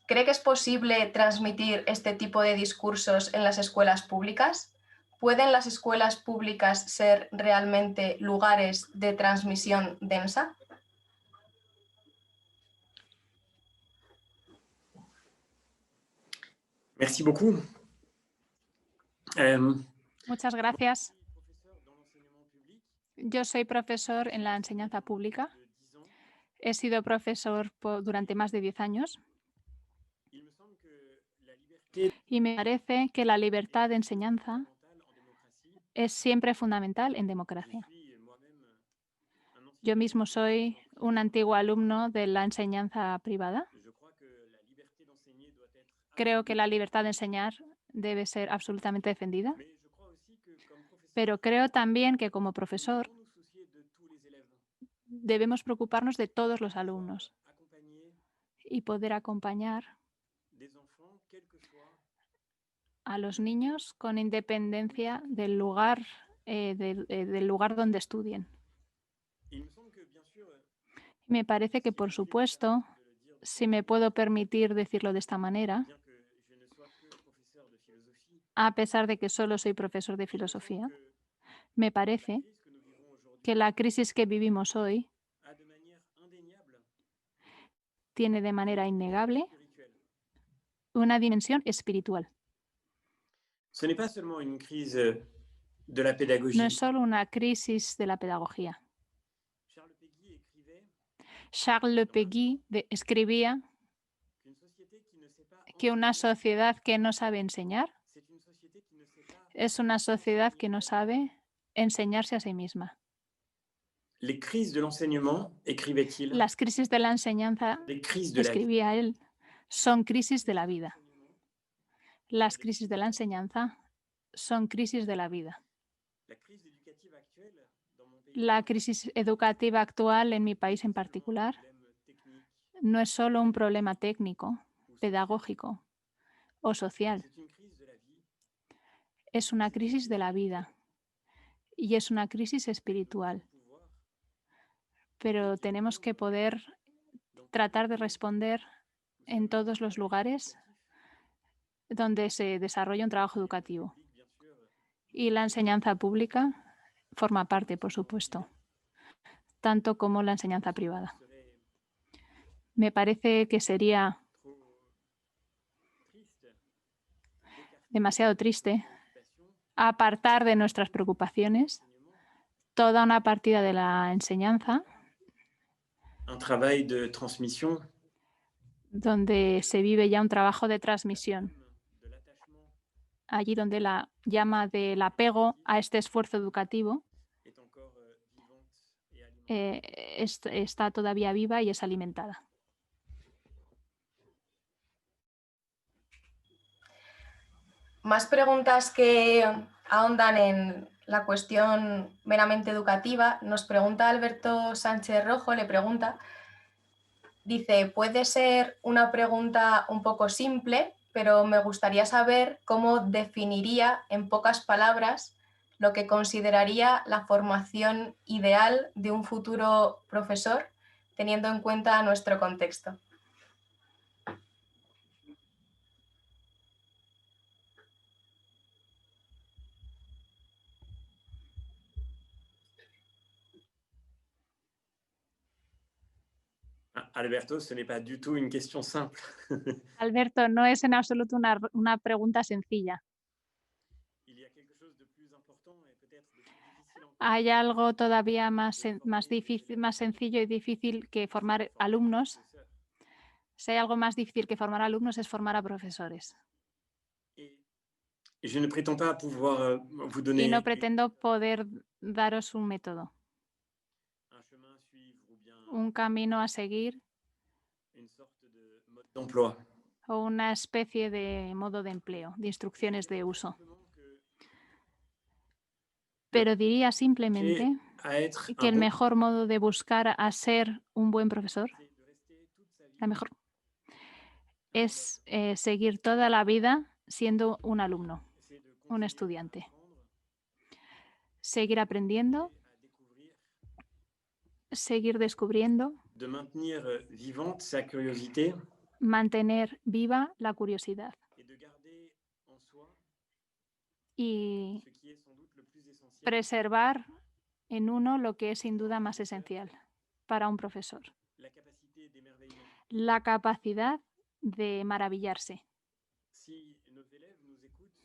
¿Cree que es posible transmitir este tipo de discursos en las escuelas públicas? ¿Pueden las escuelas públicas ser realmente lugares de transmisión densa? Merci beaucoup. Muchas gracias. Yo soy profesor en la enseñanza pública. He sido profesor durante más de 10 años. Y me parece que la libertad de enseñanza es siempre fundamental en democracia. Yo mismo soy un antiguo alumno de la enseñanza privada. Creo que la libertad de enseñar debe ser absolutamente defendida, pero creo también que como profesor debemos preocuparnos de todos los alumnos y poder acompañar a los niños con independencia del lugar, del lugar donde estudien. Me parece que, por supuesto, si me puedo permitir decirlo de esta manera, a pesar de que solo soy profesor de filosofía, me parece que la crisis que vivimos hoy tiene de manera innegable una dimensión espiritual. Ce n'est pas seulement une crise de la No pédagogie. es solo una crisis de la pedagogía. Charles Péguy écrivait Charles Le Péguy escribía qu'une société qui ne sait pas que una sociedad que no sabe enseñar c'est une société qui ne sait pas es una sociedad que no sabe enseñarse a sí misma. les crises de l'enseignement, écrivait-il, Las crisis de la enseñanza, les crises de la vie. escribía él, son crisis de la vida. Las crisis de la enseñanza son crisis de la vida. La crise éducative actuelle dans mon pays, La crisis educativa actual en mi país en particular problème technique, no es solo un problema técnico, pedagógico o social, c'est une crise de la vie. es una crisis de la vida y es una crisis espiritual. Pouvoir Pero tenemos que poder tratar de responder en todos los lugares donde se desarrolla un trabajo educativo. bien sûr, Y la enseñanza pública forma parte, por supuesto, tanto como la enseñanza privada. serait Me parece que sería trop triste demasiado triste d'occupation apartar de nuestras preocupaciones toda una partida de la enseñanza un travail de transmission, donde se vive ya un trabajo de transmisión, de l'attachement allí donde la llama del apego a este esfuerzo educativo est encore vivante et alimentée. está todavía viva y es alimentada. Más preguntas que ahondan en la cuestión meramente educativa. Nos pregunta Alberto Sánchez Rojo, le pregunta, dice, puede ser una pregunta un poco simple, pero me gustaría saber cómo definiría en pocas palabras lo que consideraría la formación ideal de un futuro profesor, teniendo en cuenta nuestro contexto. Alberto, ce n'est pas du tout une question simple. Alberto, no es en absoluto una pregunta sencilla. Il y a quelque chose de plus important et peut-être de plus difficile encore. Hay algo todavía más difícil, más sencillo y difícil que formar alumnos. Professeur. Si hay algo más difícil que formar alumnos es formar a profesores. Et je ne prétends pas pouvoir vous Y donner no pretendo poder daros un método, un chemin à suivre ou bien un camino a seguir une sorte de mode d'emploi. o una especie de modo de empleo, de instrucciones de uso. Simplement que Pero diría simplemente à être que un el bon mejor modo de buscar a ser un buen profesor, c'est de rester toute sa vie la mejor, es seguir toda la vida siendo un alumno, essayer de un continuer estudiante. à apprendre, Seguir aprendiendo, à découvrir, seguir descubriendo, de maintenir vivante sa curiosité mantener viva la curiosidad et de garder en soi y ce qui est sans doute le plus essentiel, preservar en uno lo que es sin duda más esencial para un profesor, la capacité d'émerveillement. la capacidad de maravillarse. Si nos élèves nous écoutent,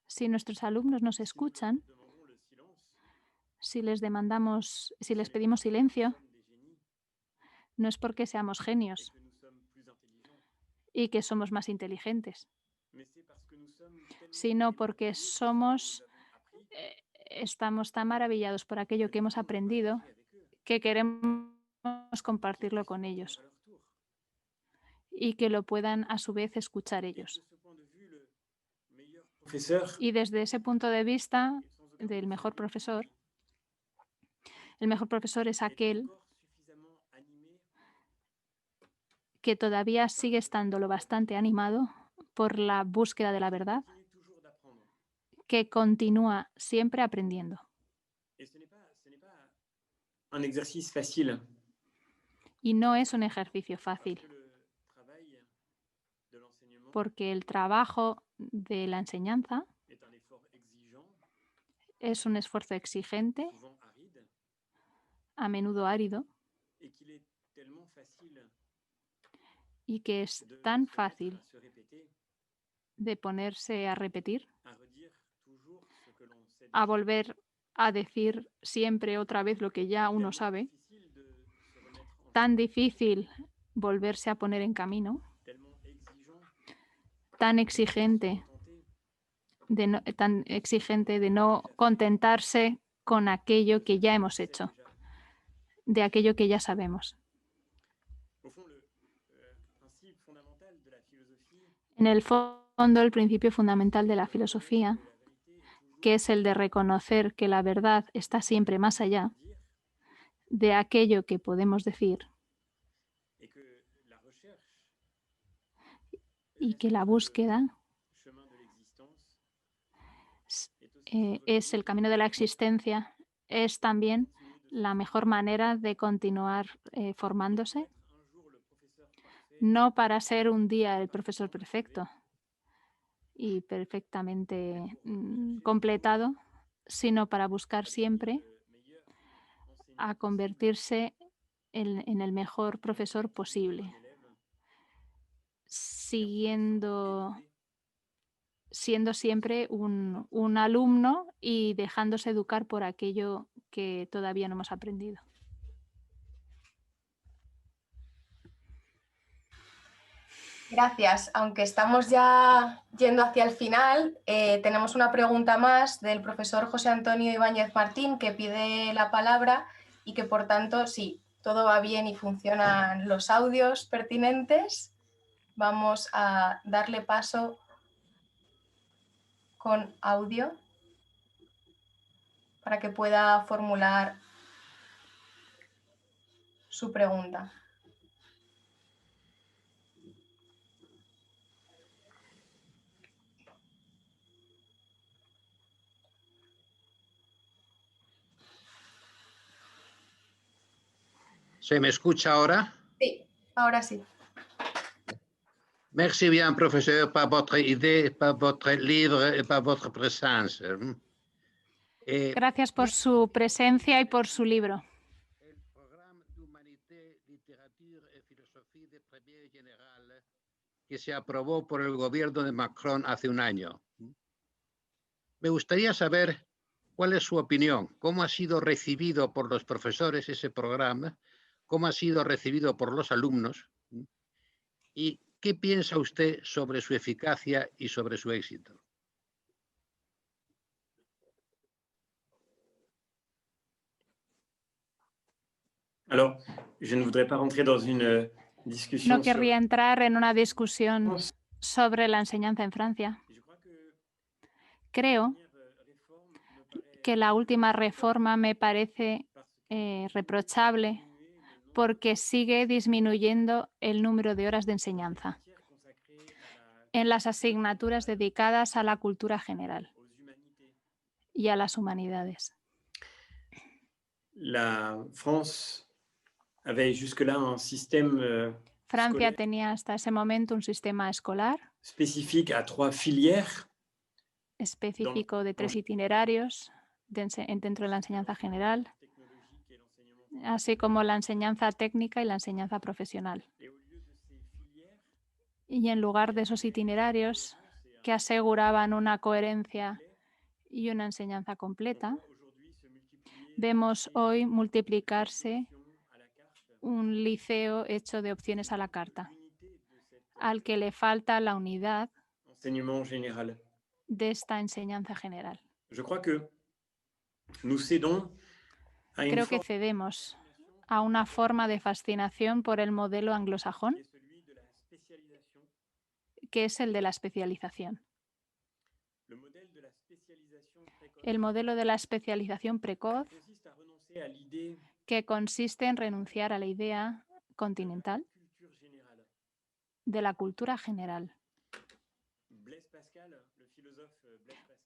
Si nuestros alumnos nos si nous escuchan, leur demandons le silence, si les pedimos silencio, nous sommes des génies no es porque seamos et genios que nous sommes plus intelligents, y que somos más inteligentes, mais c'est parce que nous sommes tellement sino porque émerveillés par ce que nous avons appris estamos tan maravillados por aquello que hemos aprendido avec eux. que queremos compartirlo con ellos y que lo puedan a su vez escuchar ellos. Y desde ese punto de vista del mejor profesor, el mejor profesor es aquel que todavía sigue estando lo bastante animado por la búsqueda de la verdad, que continúa siempre aprendiendo. Un ejercicio fácil. Y no es un ejercicio fácil, porque el trabajo de la enseñanza es un esfuerzo exigente, a menudo árido, y que es tan fácil de ponerse a repetir, a volver a decir siempre otra vez lo que ya uno sabe, tan difícil volverse a poner en camino, tan exigente de no contentarse con aquello que ya hemos hecho, de aquello que ya sabemos. En el fondo, el principio fundamental de la filosofía, que es el de reconocer que la verdad está siempre más allá de aquello que podemos decir y que la búsqueda es el camino de la existencia, es también la mejor manera de continuar formándose, no para ser un día el profesor perfecto y perfectamente completado, sino para buscar siempre a convertirse en el mejor profesor posible, siendo siempre un alumno y dejándose educar por aquello que todavía no hemos aprendido. Gracias. Aunque estamos ya yendo hacia el final, tenemos una pregunta más del profesor José Antonio Ibáñez Martín, que pide la palabra y que, por tanto, si todo va bien y funcionan los audios pertinentes, vamos a darle paso con audio para que pueda formular su pregunta. ¿Se me escucha ahora? Sí, ahora sí. Merci bien, professeur, par votre idée, par votre livre et par votre présence. Gracias por su presencia y por su libro. El programa de Humanité, Literatura y Filosofía de Premier General que se aprobó por el gobierno de Macron hace un año. Me gustaría saber cuál es su opinión, cómo ha sido recibido por los profesores ese programa, cómo ha sido recibido por los alumnos y qué piensa usted sobre su eficacia y sobre su éxito. Alors, je ne voudrais pas rentrer dans une discussion No querría entrar en una discusión sobre la enseñanza en Francia. Creo que la última reforma me parece reprochable porque sigue disminuyendo el número de horas de enseñanza en las asignaturas dedicadas a la cultura general y a las humanidades. La France avait jusque-là un système Francia tenía hasta ese momento un sistema escolar spécifique à 3 filières. Específico de 3 itinerarios dentro de la enseñanza general, así como la enseñanza técnica y la enseñanza profesional. Y en lugar de esos itinerarios que aseguraban una coherencia y una enseñanza completa, vemos hoy multiplicarse un liceo hecho de opciones a la carta, al que le falta la unidad de esta enseñanza general. Je crois que nous cédons à une Creo que cedemos a una forma de fascinación por el modelo anglosajón, qui est celui de la spécialisation. que es el de la especialización. Le modèle de la spécialisation précoce El modelo de la especialización precoz, consiste à renoncer à l'idée que consiste en renunciar a la idea continental culture générale. de la cultura general. Blaise Pascal, le philosophe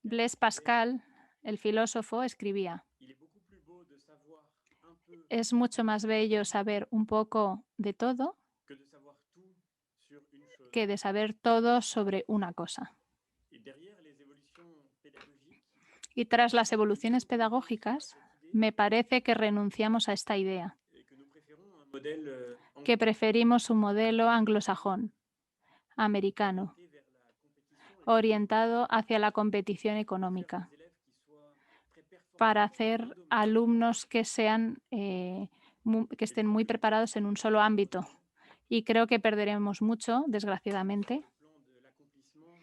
Blaise Pascal, el filósofo, escribía: il est beaucoup plus beau de savoir un peu es mucho más bello saber un poco de todo que de savoir tout sur une chose. que de saber todo sobre una cosa. Et derrière les évolutions pédagogiques, Y tras las evoluciones pedagógicas, me parece que renunciamos a esta idea, et que nous préférons un modèle que preferimos un modelo anglosajón, americano, orienté vers la compétition orientado hacia la competición económica, et des élèves qui soient très performants para hacer alumnos que estén muy preparados en un solo ámbito. Y creo que perderemos mucho, desgraciadamente, au plan de l'accomplissement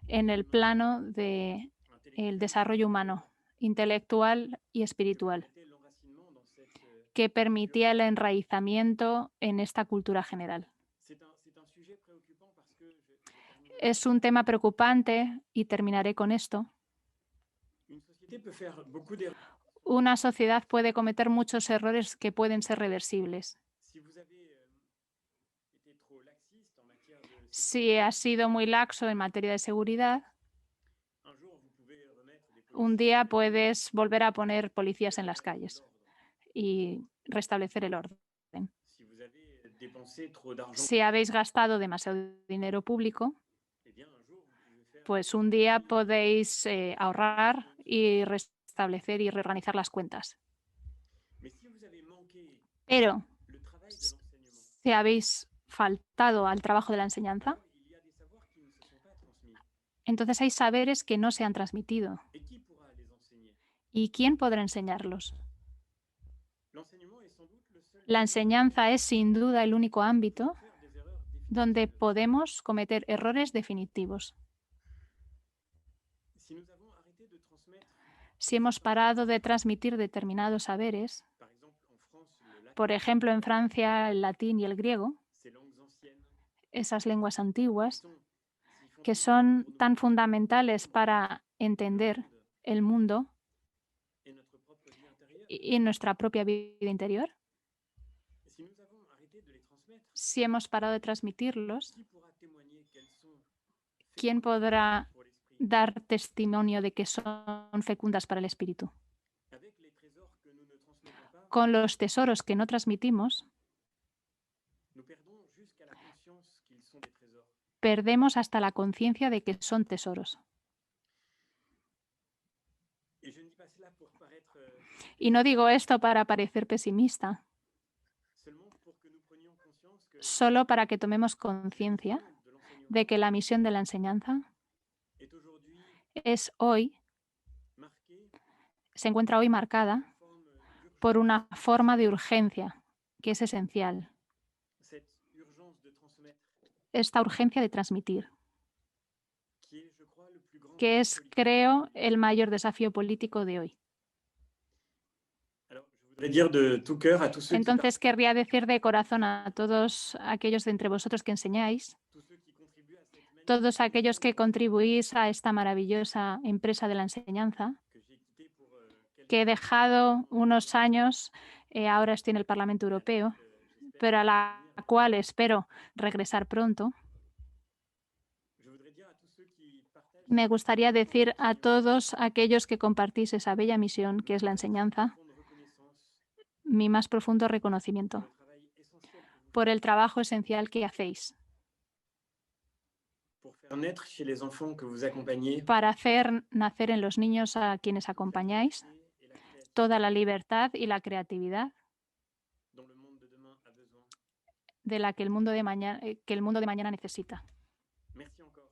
en el plano del intellectuel. desarrollo humano, intelectual y espiritual, C'était l'enracinement dans cette que permitía el enraizamiento en esta cultura general. c'est un sujet préoccupant parce que je termine. Es un tema preocupante y terminaré con esto. Une société peut faire beaucoup d'erreurs. Una sociedad puede cometer muchos errores que pueden ser reversibles. Si vous avez été trop laxiste en matière de Si has sido muy laxo en materia de seguridad, un jour vous pouvez remettre des un día puedes volver a poner policías en las calles y restablecer el orden. Si vous avez dépensé trop d'argent, Si habéis gastado demasiado dinero público, eh bien un jour vous pouvez faire pues un día podéis ahorrar y restablecer y reorganizar las cuentas. Mais si vous avez manqué Pero le travail de l'enseignement, si habéis faltado al trabajo de la enseñanza, il y a des savoirs qui ne se sont pas transmis. entonces hay saberes que no se han transmitido. Et qui pourra les enseigner? ¿Y quién podrá enseñarlos? L'enseignement est sans doute le seul La enseñanza es sin duda el único ámbito faire des erreurs définitives. donde podemos cometer errores definitivos. Si nous avons arrêté de transmettre, Si hemos parado de transmitir determinados saberes, par exemple en France, le latin, por ejemplo en Francia el latín y el griego, ces langues anciennes, esas lenguas antiguas sont si que fondamentales son pour nous tan fundamentales para entender el mundo et notre propre vie intérieure, y nuestra propia vida interior, si nous avons arrêté de les transmettre, si hemos parado de transmitirlos, qui pourra témoigner qu'elles sont ¿quién podrá pour l'esprit? dar testimonio de que son fecundas para el espíritu? Avec les trésors que nous ne transmettons pas, Con los tesoros que no transmitimos, nous perdons jusqu'à la conscience qu'ils sont des trésors. perdemos hasta la conciencia de que son tesoros. Et je ne dis pas cela pour paraître Y no digo esto para parecer pesimista, seulement pour que nous prenions conscience que solo para que tomemos conciencia de l'enseignement de que la misión de la enseñanza est aujourd'hui se encuentra hoy marcada forme d'urgence. por una forma de urgencia que es esencial. Cette urgence de transmettre, Esta urgencia de transmitir, qui est, je crois, le plus grand que es, défi politique. creo, el mayor desafío político de hoy. Alors, je voudrais dire de tout cœur à tous ceux Entonces querría decir de corazón a todos aquellos de entre vosotros que enseñáis, tous ceux qui contribuent à cette magnifique todos aquellos que contribuís a esta maravillosa empresa de la enseñanza, que j'ai quitté pour quelques que he dejado unos años, ahora estoy en el Parlamento Europeo, j'espère pero a la cual espero regresar pronto. je voudrais dire à tous ceux qui partagent Me gustaría decir a todos aquellos que compartís esa bella misión que es la enseñanza, fond de reconnaissance mi más profundo reconocimiento pour le travail essentiel que vous por el trabajo esencial que hacéis pour faire naître chez les enfants que vous accompagnez para hacer nacer en los niños a quienes acompañáis et la création toda la libertad y la creatividad dont le monde de demain a besoin. de la que el mundo de mañana necesita. Merci encore.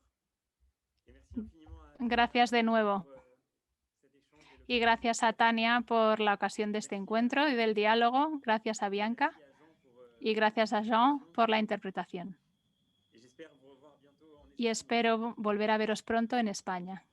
Et merci infiniment à Gracias de nuevo. pour, cet échange et le Y gracias a Tania por la ocasión de este encuentro y del diálogo. Gracias a Bianca merci à Jean pour y gracias a Jean por la interpretación. et j'espère vous revoir bientôt en Y Espagne. espero volver a veros pronto en España.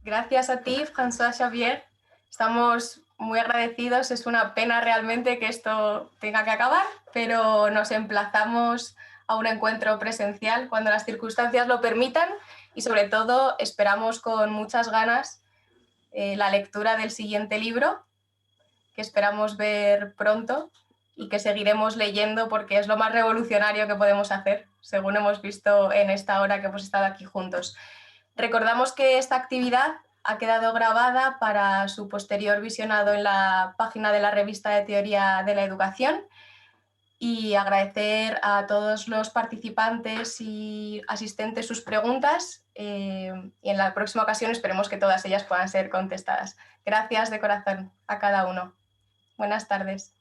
Gracias a ti, François Xavier. Estamos muy agradecidos. Es una pena realmente que esto tenga que acabar, pero nos emplazamos a un encuentro presencial cuando las circunstancias lo permitan y sobre todo esperamos con muchas ganas la lectura del siguiente libro, que esperamos ver pronto y que seguiremos leyendo porque es lo más revolucionario que podemos hacer, según hemos visto en esta hora que hemos estado aquí juntos. Recordamos que esta actividad ha quedado grabada para su posterior visionado en la página de la Revista de Teoría de la Educación, y agradecer a todos los participantes y asistentes sus preguntas, y en la próxima ocasión esperemos que todas ellas puedan ser contestadas. Gracias de corazón a cada uno. Buenas tardes.